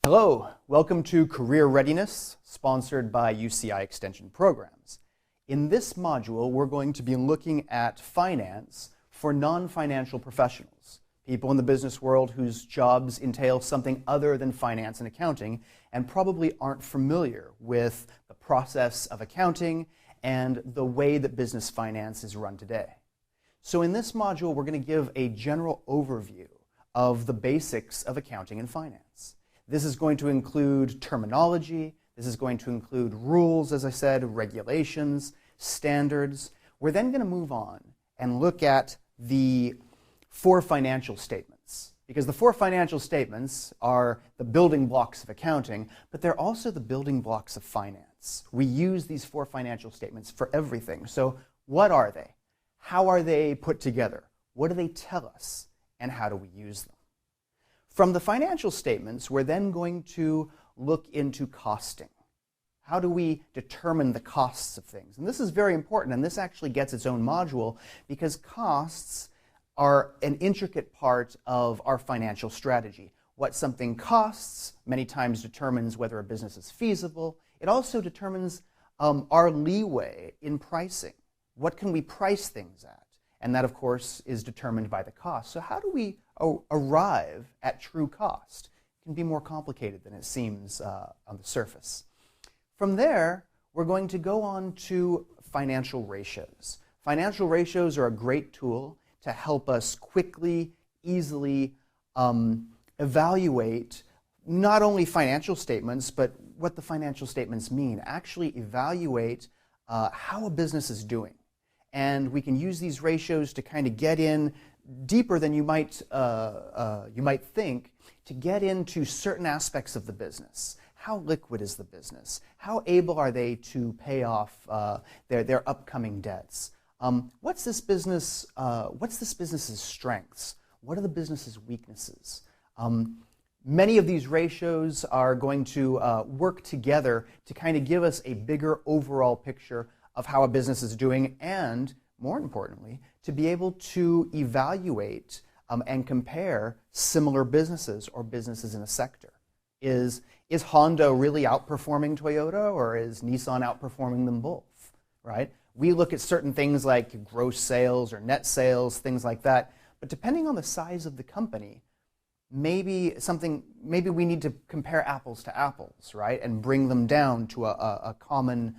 Hello, welcome to Career Readiness, sponsored by UCI Extension Programs. In this module, we're going to be looking at finance for non-financial professionals, people in the business world whose jobs entail something other than finance and accounting and probably aren't familiar with the process of accounting and the way that business finance is run today. So in this module, we're going to give a general overview of the basics of accounting and finance. This is going to include terminology, this is going to include rules, as I said, regulations, standards. We're then going to move on and look at the four financial statements, because the four financial statements are the building blocks of accounting, but they're also the building blocks of finance. We use these four financial statements for everything. So what are they? How are they put together? What do they tell us? And how do we use them? From the financial statements, we're then going to look into costing. How do we determine the costs of things? And this is very important, and this actually gets its own module because costs are an intricate part of our financial strategy. What something costs many times determines whether a business is feasible. It also determines our leeway in pricing. What can we price things at? And that, of course, is determined by the cost. So how do we arrive at true cost? It can be more complicated than it seems on the surface. From there, we're going to go on to financial ratios. Financial ratios are a great tool to help us quickly, easily evaluate not only financial statements, but what the financial statements mean. Actually evaluate how a business is doing. And we can use these ratios to kind of get in deeper than you might think, to get into certain aspects of the business. How liquid is the business? How able are they to pay off their upcoming debts? What's this business's strengths? What are the business's weaknesses? Many of these ratios are going to work together to kind of give us a bigger overall picture of how a business is doing, and more importantly, to be able to evaluate and compare similar businesses or businesses in a sector. Is Honda really outperforming Toyota, or is Nissan outperforming them both, right? We look at certain things like gross sales or net sales, things like that, but depending on the size of the company, maybe we need to compare apples to apples, right, and bring them down to a common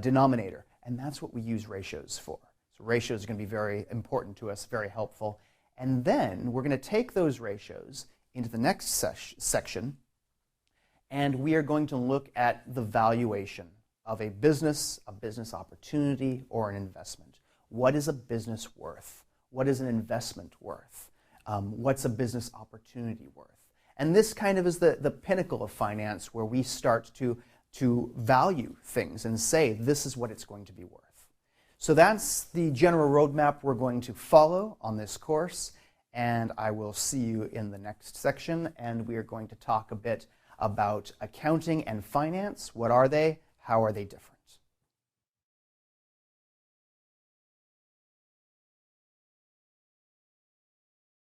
denominator. And that's what we use ratios for. So ratios are going to be very important to us, very helpful. And then we're going to take those ratios into the next section, and we are going to look at the valuation of a business opportunity, or an investment. What is a business worth? What is an investment worth? What's a business opportunity worth? And this kind of is the pinnacle of finance, where we start to value things and say, this is what it's going to be worth. So that's the general roadmap we're going to follow on this course, and I will see you in the next section, and we are going to talk a bit about accounting and finance. What are they? How are they different?